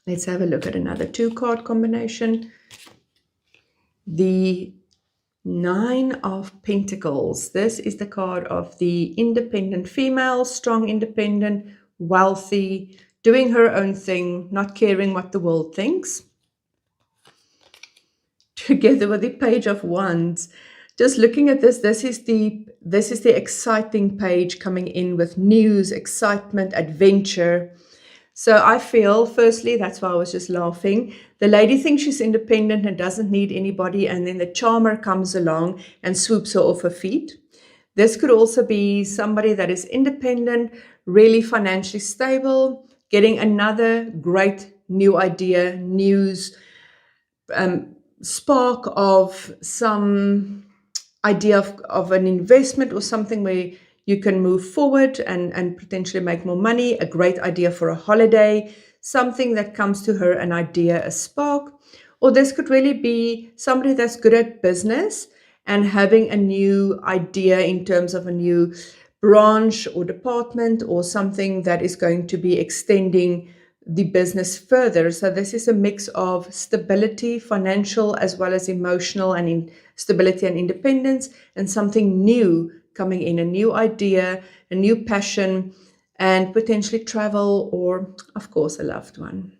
Let's have a look at another 2-card combination. The Nine of Pentacles. This is the card of the independent female, strong, independent, wealthy, doing her own thing, not caring what the world thinks. Together with the Page of Wands. Just looking at this, this is the exciting page coming in with news, excitement, adventure. So I feel, firstly, that's why I was just laughing. The lady thinks she's independent and doesn't need anybody, and then the charmer comes along and swoops her off her feet. This could also be somebody that is independent, really financially stable, getting another great new idea, news, spark of some idea of an investment or something where you can move forward and potentially make more money, a great idea for a holiday, something that comes to her, an idea, a spark. Or this could really be somebody that's good at business and having a new idea in terms of a new branch or department or something that is going to be extending the business further. So this is a mix of stability, financial as well as emotional, and stability and independence, and something new coming in, a new idea, a new passion, and potentially travel, or of course a loved one.